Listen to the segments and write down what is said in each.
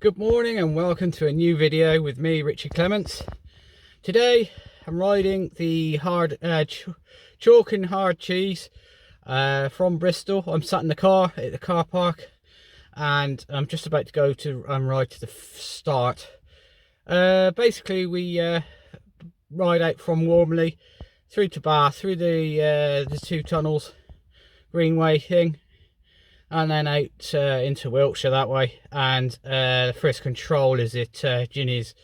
Good morning and welcome to a new video with me, Richard Clements. Today I'm riding the chalk and hard cheese from Bristol. I'm sat in the car at the car park and I'm just about to go to ride to the start. Basically we ride out from Warmley through to Bath, through the two tunnels, Greenway thing, and then out into Wiltshire that way. And the first control is at Ginny's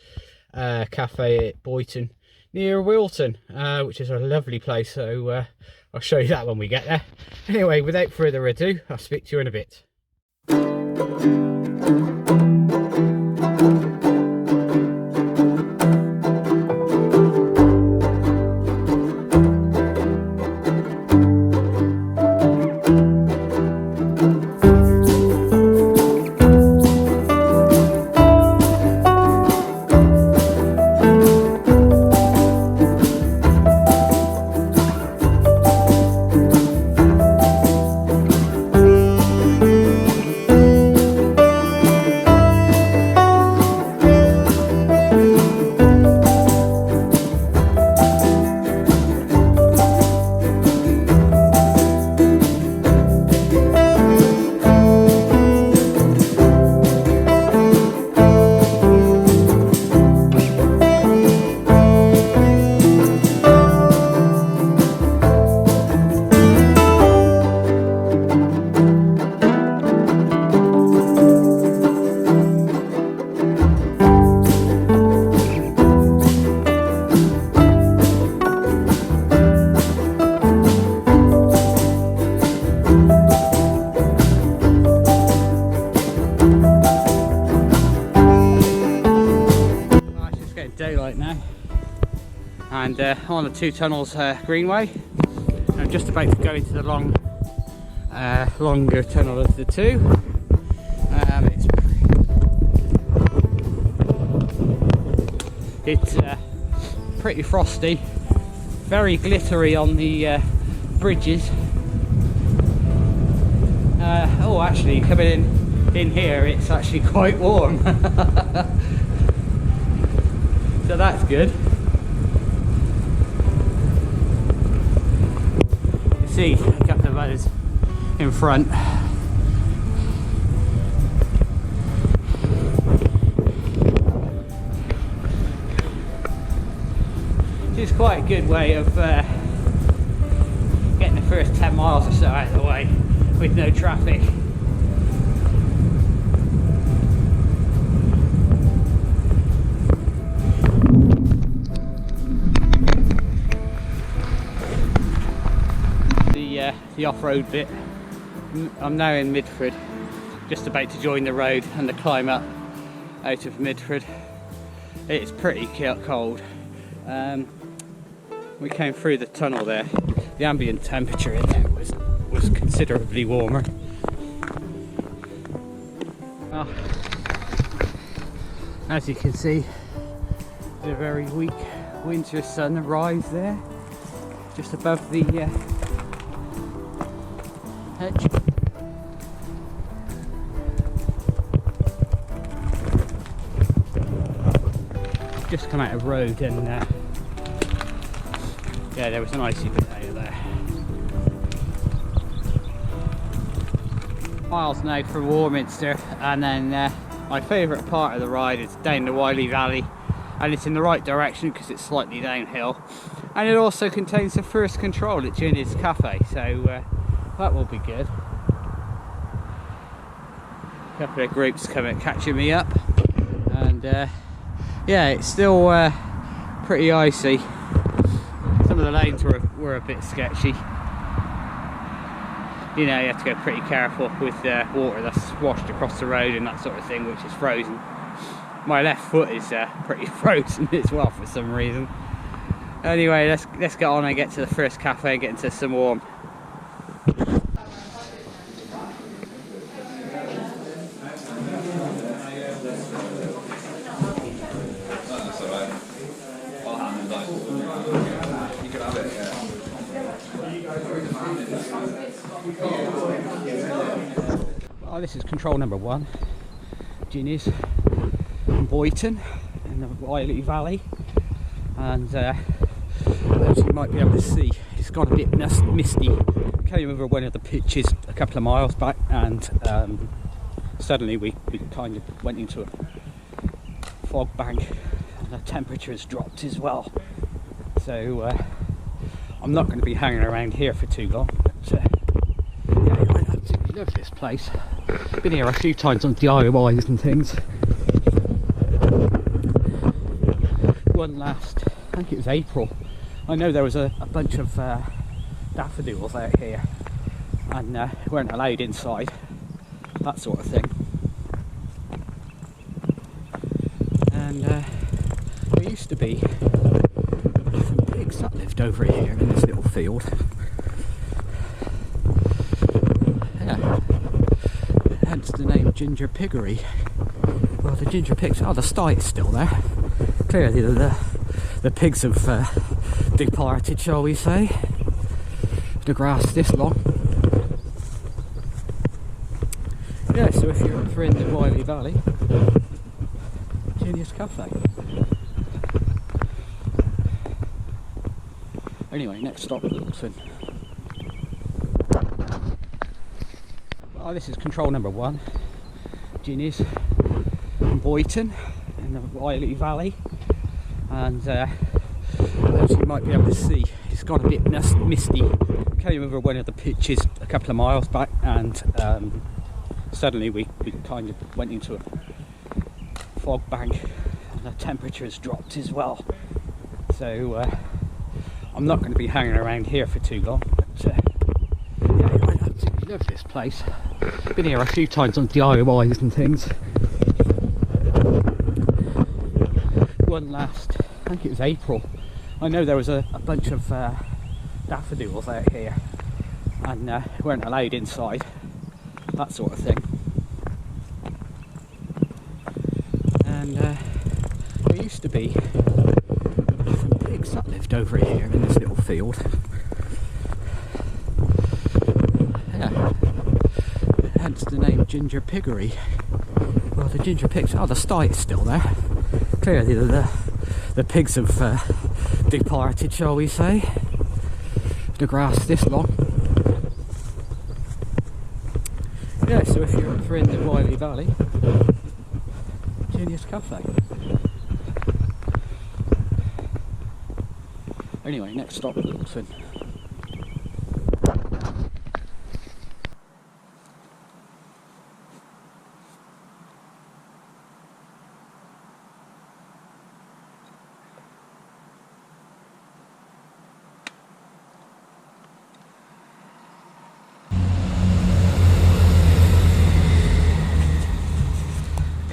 cafe at Boyton near Wilton, which is a lovely place, so I'll show you that when we get there. Anyway, without further ado, I'll speak to you in a bit. Daylight now, and on the two tunnels Greenway. I'm just about to go into the longer tunnel of the two. It's pretty frosty, very glittery on the bridges. Oh, actually, coming in here, it's actually quite warm. So that's good. You see a couple of others in front. It's quite a good way of getting the first 10 miles or so out of the way with no traffic. The off-road bit. I'm now in Midford, just about to join the road and the climb up out of Midford. It's pretty cold. We came through the tunnel there. The ambient temperature in there was considerably warmer. Well, as you can see, there's a very weak winter sunrise there, just above the hedge. Just come out of road and yeah, there was an icy potato there. Miles now from Warminster, and then my favourite part of the ride is down the Wiley Valley, and it's in the right direction because it's slightly downhill, and it also contains the first control at Ginny's cafe, so that will be good. A couple of groups catching me up, and yeah, it's still pretty icy. Some of the lanes were a bit sketchy. You know, you have to go pretty careful with water that's washed across the road and that sort of thing, which is frozen. My left foot is pretty frozen as well for some reason. Anyway, let's get on and get to the first cafe and get into some warm. Oh, this is control number 1, Ginny's. Boyton in the Wiley Valley, and as you might be able to see, it's got a bit misty. Came over one of the pitches a couple of miles back, and suddenly we kind of went into a fog bank, and the temperature has dropped as well. So I'm not going to be hanging around here for too long. But, yeah, I absolutely love this place. Been here a few times on DIYs and things. One last, I think it was April. I know there was a bunch of daffodils out here, and weren't allowed inside, that sort of thing. And there used to be some pigs that lived over here in this little field. Yeah, hence the name Ginger Piggery. Well, the ginger pigs, oh, the sty is still there. Clearly the pigs have departed, shall we say. The grass this long. Yeah, so if you're ever in the Wiley Valley, Genius Cafe. Anyway, next stop, Wilton. Oh, this is control number 1, Genius Boyton in the Wiley Valley, and as you might be able to see, it's got a bit misty. Came over one of the pitches a couple of miles back, and suddenly we kind of went into a fog bank, and the temperature has dropped as well. So I'm not going to be hanging around here for too long. But, yeah, I absolutely love this place. Been here a few times on DIYs and things. One last, I think it was April. I know there was a bunch of daffodils out here, and weren't allowed inside, that sort of thing. And there used to be some pigs that lived over here in this little field. Yeah, hence the name Ginger Piggery. Well, the ginger pigs, oh, the sty is still there. Clearly the pigs have departed, shall we say. The grass this long. Yeah, so if you're ever in the Wiley Valley, Genius Cafe. Anyway, next stop, Wilton.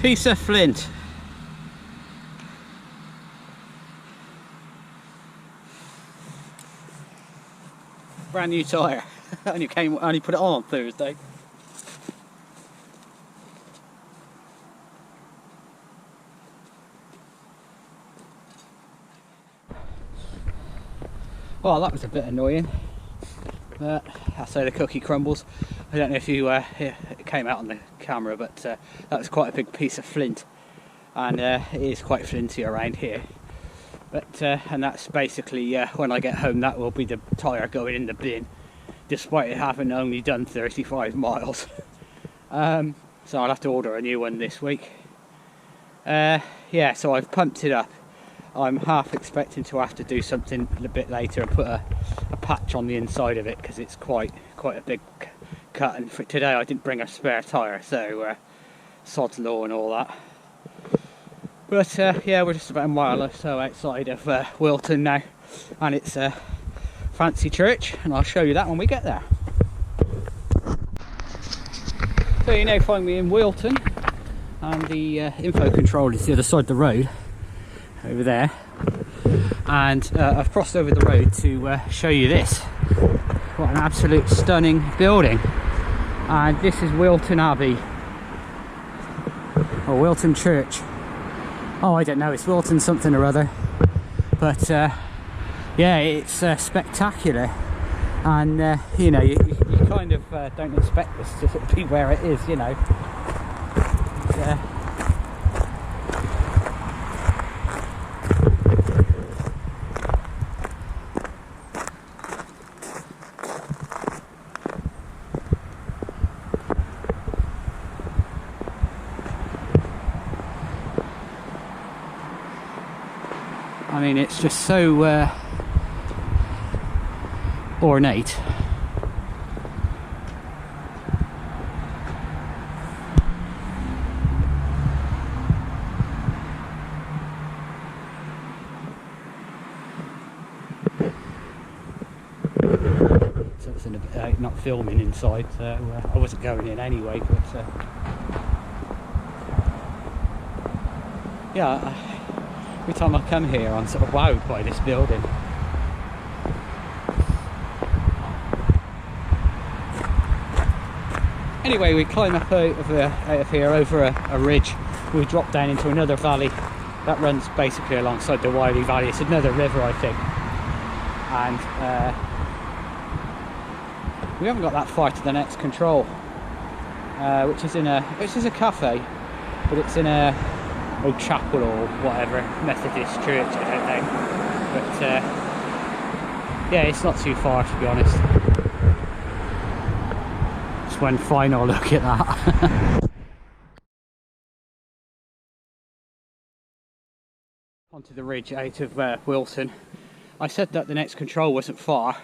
Piece of flint. Brand new tyre. only put it on Thursday. Well, that was a bit annoying. But I say the cookie crumbles. I don't know if you it came out on the camera, but that was quite a big piece of flint, and it is quite flinty around here. But and that's basically when I get home, that will be the tyre going in the bin, despite it having only done 35 miles. So I'll have to order a new one this week. Yeah, so I've pumped it up. I'm half expecting to have to do something a bit later and put a patch on the inside of it, because it's quite a big cut, and for today I didn't bring a spare tyre, so sod's law and all that. But yeah, we're just about a mile or so outside of Wilton now, and it's a fancy church, and I'll show you that when we get there. So you now find me in Wilton, and the info control is the other side of the road, over there, and I've crossed over the road to show you this. What an absolute stunning building. And this is Wilton Abbey, or Wilton Church. Oh, I don't know, it's Wilton something or other, but yeah, it's spectacular, and you know, you kind of don't expect this to sort of be where it is, you know. I mean, it's just so ornate. So it's not filming inside, so I wasn't going in anyway, but yeah, every time I come here I'm sort of wowed by this building. Anyway, we climb up out of here over a ridge. We drop down into another valley that runs basically alongside the Wiley Valley. It's another river, I think, and we haven't got that far to the next control, which is a cafe, but it's in a old chapel or whatever, Methodist church, I don't know, but yeah, it's not too far, to be honest. Just one final look at that. Onto the ridge out of Wilson. I said that the next control wasn't far,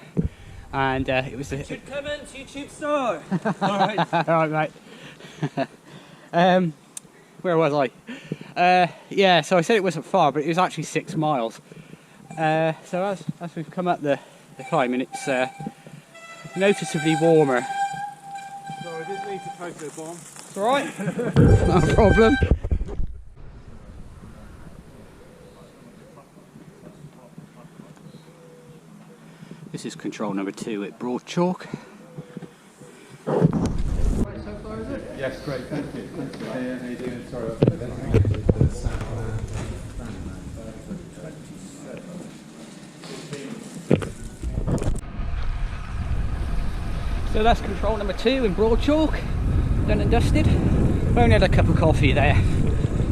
and it was the YouTube comments, YouTube star. all right, mate. Where was I? Yeah, so I said it wasn't far, but it was actually 6 miles. So as we've come up the climb, and it's noticeably warmer. Sorry, I didn't mean to photo bomb. It's all right. Not a problem. This is control number 2 at Broad Chalk. Yes, great, thank you. Thanks for how you doing? Sorry about that. So that's control number 2 in Broad Chalk, done and dusted. I only had a cup of coffee there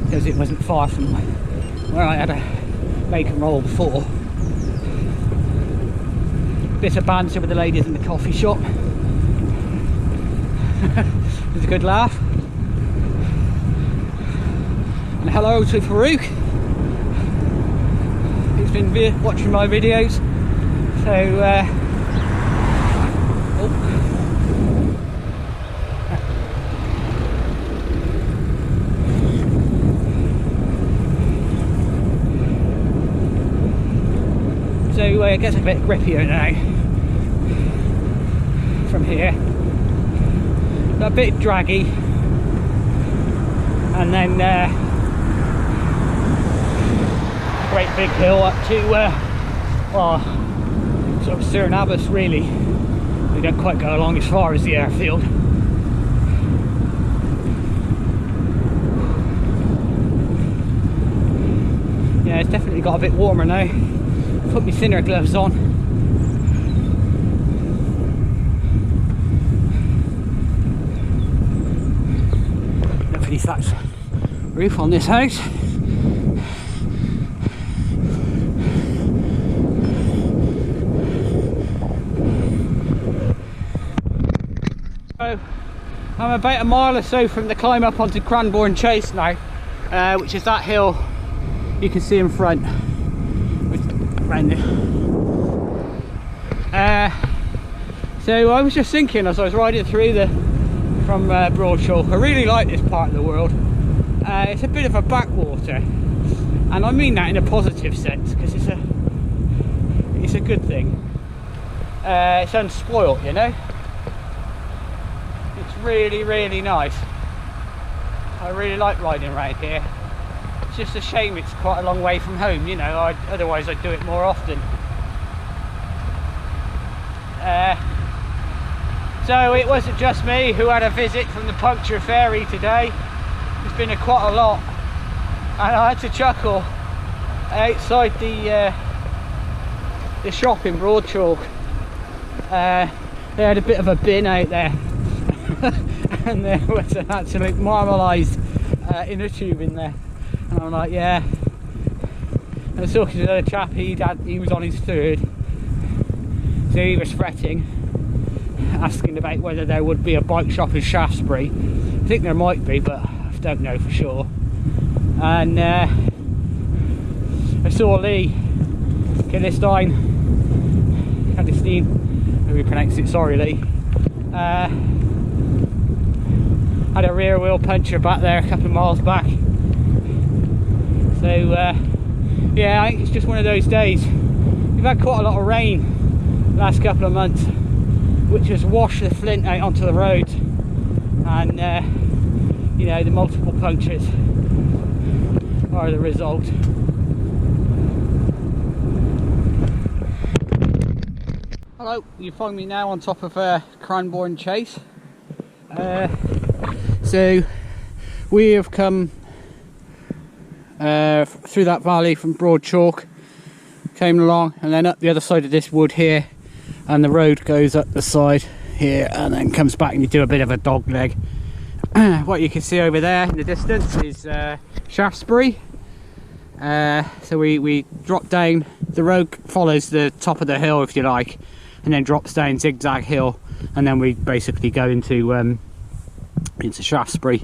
because it wasn't far from where I had a bacon roll before. Bit of banter with the ladies in the coffee shop. It was a good laugh. And hello to Farouk. He's been watching my videos. So it gets a bit grippier now from here. A bit draggy, and then great big hill up to well, sort of Cernabus really. We don't quite go along as far as the airfield. Yeah, it's definitely got a bit warmer now. Put my thinner gloves on. Lovely thatched roof on this house. So I'm about a mile or so from the climb up onto Cranbourne Chase now, which is that hill you can see in front. Around there. So I was just thinking as I was riding through from Broad Chalk, I really like this part of the world. It's a bit of a backwater, and I mean that in a positive sense, because it's a good thing. It's unspoilt, you know. It's really, really nice. I really like riding around here. It's just a shame it's quite a long way from home, you know. Otherwise I'd do it more often. So it wasn't just me who had a visit from the puncture fairy today. There's been quite a lot, and I had to chuckle outside the shop in Broad Chalk. They had a bit of a bin out there, and there was an absolute marmalised inner tube in there. And I'm like, yeah. I was talking to another chap, he was on his 3rd, so he was fretting, asking about whether there would be a bike shop in Shaftesbury. I think there might be, but I don't know for sure. And I saw Lee Clandestine, however you pronounce it, sorry Lee. Had a rear wheel puncture back there a couple of miles back. So yeah, I think it's just one of those days. We've had quite a lot of rain the last couple of months, which has washed the flint out onto the road, and you know, the multiple punctures are the result. Hello, you find me now on top of Cranbourne Chase. So we have come through that valley from Broad Chalk, came along and then up the other side of this wood here, and the road goes up the side here and then comes back, and you do a bit of a dog leg. What you can see over there in the distance is Shaftesbury. So we drop down, the road follows the top of the hill if you like, and then drops down zigzag hill, and then we basically go into Shaftesbury.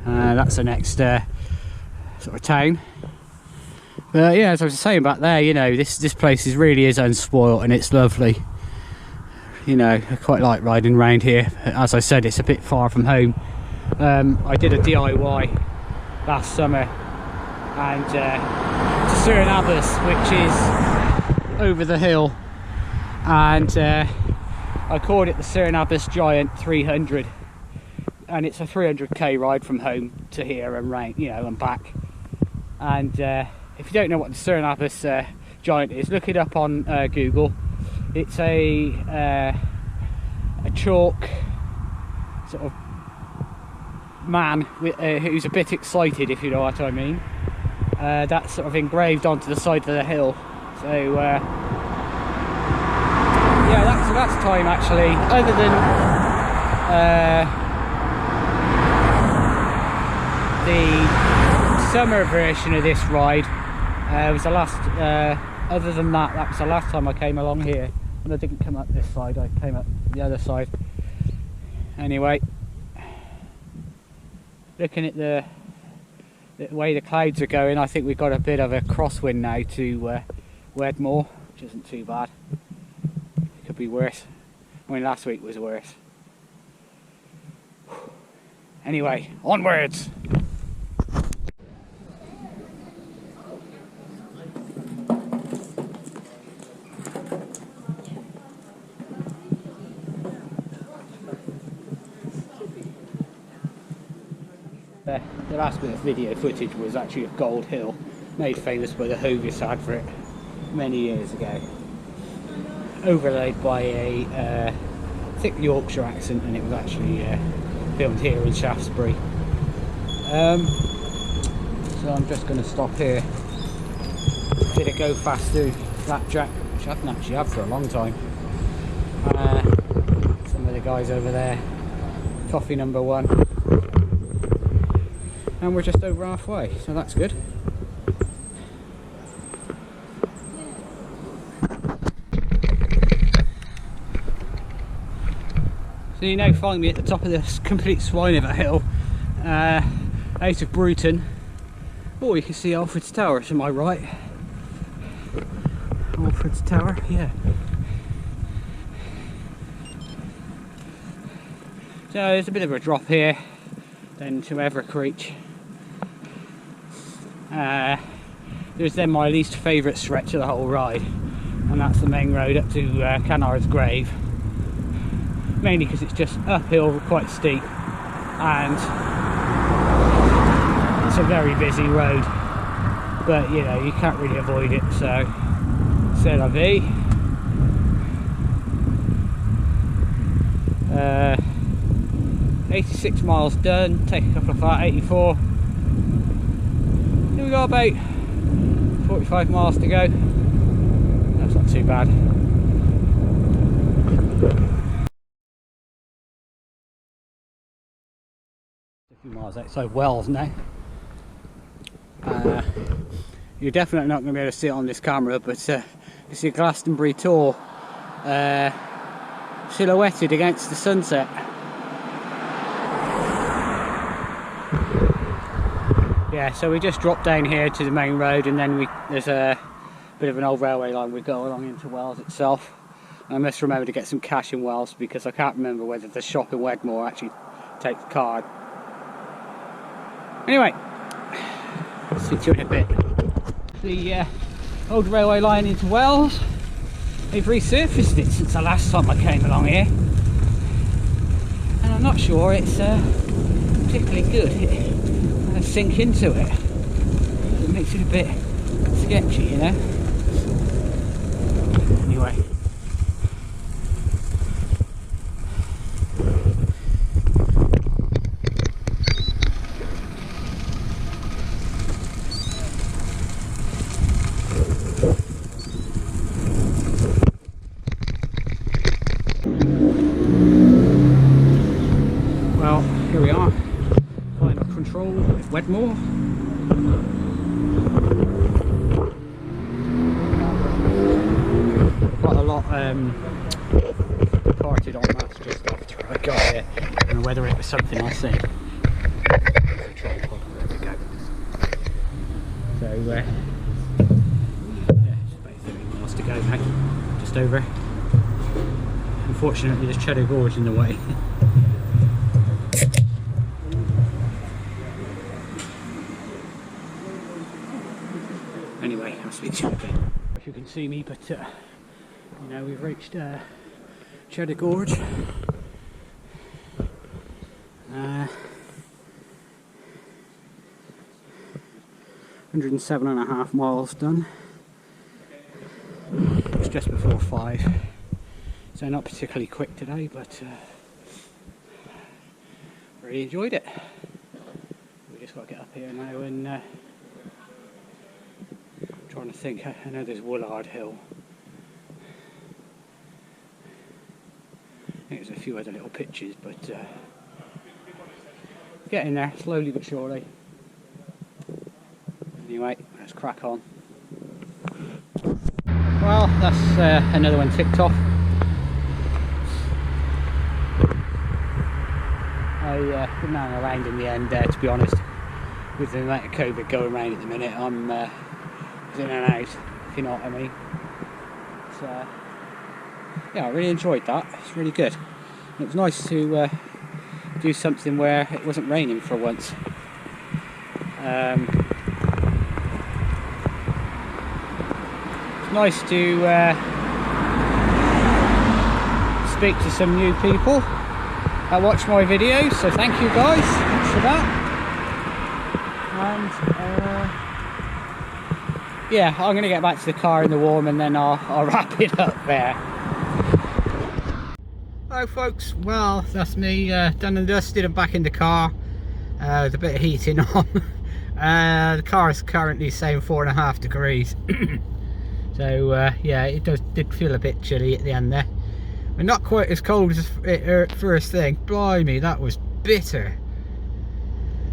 That's the next sort of town. But yeah, as I was saying back there, you know, this place really is unspoilt and it's lovely. You know, I quite like riding around here. As I said, it's a bit far from home. I did a DIY last summer, and to Surinabus, which is over the hill, and I called it the Surinabus Giant 300, and it's a 300k ride from home to here and round, you know, and back. And if you don't know what the Surinabus Giant is, look it up on Google. It's a chalk sort of man who's a bit excited, if you know what I mean. That's sort of engraved onto the side of the hill. So yeah, that's time actually. Other than the summer version of this ride, was the last. Other than that, that was the last time I came along here, and I didn't come up this side. I came up the other side. Anyway, looking at the way the clouds are going, I think we've got a bit of a crosswind now to Wedmore, which isn't too bad. It could be worse. I mean, last week was worse. Anyway, onwards! The last bit of video footage was actually of Gold Hill, made famous by the Hovis advert many years ago, overlaid by a thick Yorkshire accent, and it was actually filmed here in Shaftesbury. So I'm just going to stop here. Did a go faster flapjack, which I haven't actually had for a long time. Some of the guys over there, coffee number 1. And we're just over halfway, so that's good. So you now find me at the top of this complete swine of a hill, out of Bruton. Oh, you can see Alfred's Tower to my right. Alfred's Tower, yeah. So there's a bit of a drop here, then to Evercreech. There's then my least favourite stretch of the whole ride, and that's the main road up to Canard's Grave, mainly because it's just uphill, quite steep, and it's a very busy road, but you know, you can't really avoid it, so c'est la vie. 86 miles done, take a couple of that, 84. Here we got about 45 miles to go. That's not too bad. A few miles outside Wells now. You're definitely not going to be able to see it on this camera, but you see Glastonbury Tor silhouetted against the sunset. Yeah, so we just dropped down here to the main road, and then there's a bit of an old railway line we go along into Wells itself. And I must remember to get some cash in Wells because I can't remember whether the shop in Wedmore actually takes card. Anyway, I'll speak to you in a bit. The old railway line into Wells, they've resurfaced it since the last time I came along here. And I'm not sure it's particularly good. I sink into it. It makes it a bit sketchy, you know. Anyway. Well, here we are. Final control at Wedmore. Quite a lot parted on that just after I got here. I don't know whether it was something I seen. Control pod, there we go. So yeah, it's about 30 miles to go now. Just over. Unfortunately there's Cheddar Gorge in the way. Anyway, I'll speak to you a bit. If you can see me, but you know, we've reached Cheddar Gorge. 107.5 miles done. It's just before 5, so not particularly quick today, but really enjoyed it. We just got to get up here now and trying to think. I know there's Woolard Hill. I think there's a few other little pitches, but getting there slowly but surely. Anyway, let's crack on. Well, that's another one ticked off. I didn't hang around in the end, to be honest. With the amount of COVID going around at the minute, I'm in and out, if you know what I mean. So, yeah, I really enjoyed that. It's really good. It was nice to do something where it wasn't raining for once. It's nice to speak to some new people that watch my videos, so thank you guys for that. And yeah, I'm going to get back to the car in the warm and then I'll wrap it up there. Hello folks, well that's me done and dusted and back in the car with a bit of heating on. The car is currently saying 4.5 degrees. So yeah, it did feel a bit chilly at the end there. But not quite as cold as it first thing. Blimey, that was bitter.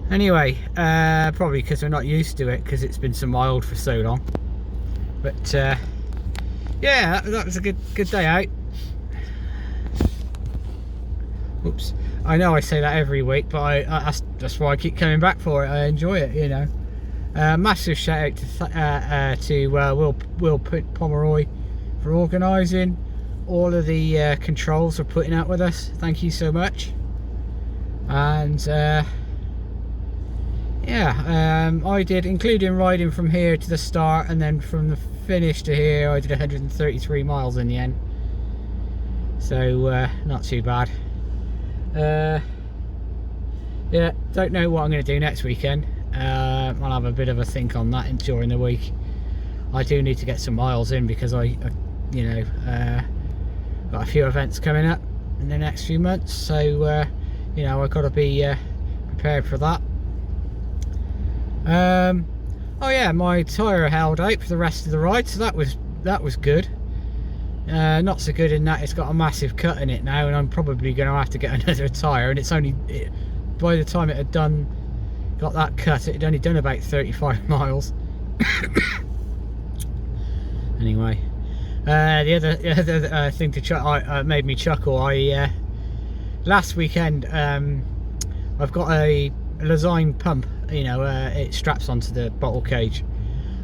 Anyway, probably because we're not used to it because it's been so mild for so long. But yeah, that was a good day out. Oops, I know I say that every week, but that's why I keep coming back for it. I enjoy it, you know. Massive shout out to Will Pomeroy for organising all of the controls we're putting out with us. Thank you so much. And yeah, I did, including riding from here to the start and then from the finish to here, I did 133 miles in the end. So not too bad. Yeah, don't know what I'm going to do next weekend. I'll have a bit of a think on that during the week. I do need to get some miles in because I you know, got a few events coming up in the next few months, so you know, I've got to be prepared for that. Oh yeah, my tyre held out for the rest of the ride, so that was good. Not so good in that it's got a massive cut in it now, and I'm probably going to have to get another tyre, and it's only by the time it had got that cut, it had only done about 35 miles. Anyway, the other thing to made me chuckle, last weekend I've got a Lezyne pump, you know, it straps onto the bottle cage.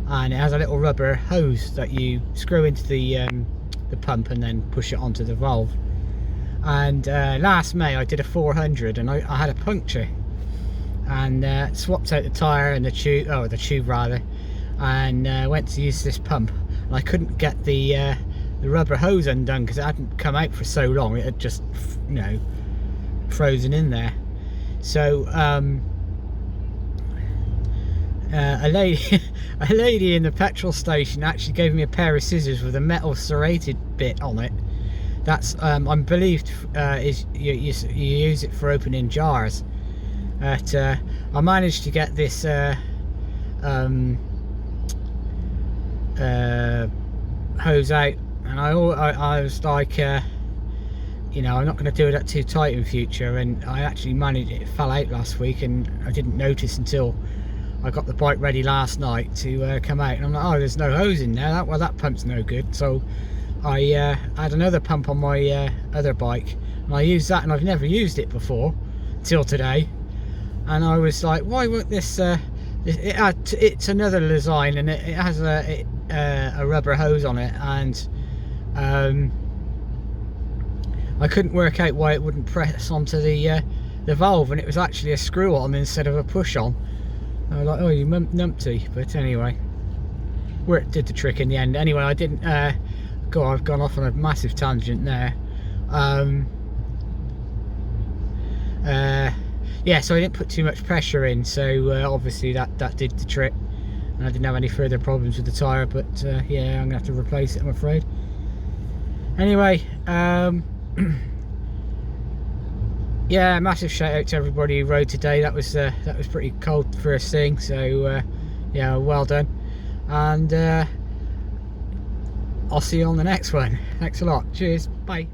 and it has a little rubber hose that you screw into the pump and then push it onto the valve. And last May I did a 400 and I had a puncture, and swapped out the tyre and the tube rather, and went to use this pump, and I couldn't get the rubber hose undone because it hadn't come out for so long. It had just, you know, frozen in there. So a lady in the petrol station actually gave me a pair of scissors with a metal serrated bit on it. That's I'm believed is you use it for opening jars. But I managed to get this hose out, and I was like, you know, I'm not going to do that too tight in future, and I actually managed it. It fell out last week and I didn't notice until I got the bike ready last night to come out, and I'm like, oh, there's no hose in there. Well, that pump's no good. So I had another pump on my other bike, and I used that, and I've never used it before till today. And I was like, why won't this it's another design, and it has a rubber hose on it, and I couldn't work out why it wouldn't press onto the valve, and it was actually a screw on instead of a push on. I was like, oh, you numpty. But anyway, it did the trick in the end. Anyway, I didn't I've gone off on a massive tangent there. Yeah, so I didn't put too much pressure in, so obviously that did the trick, and I didn't have any further problems with the tyre. But yeah, I'm gonna have to replace it, I'm afraid. Anyway, yeah, massive shout out to everybody who rode today. That was pretty cold first thing, so yeah, well done. And I'll see you on the next one. Thanks a lot. Cheers. Bye.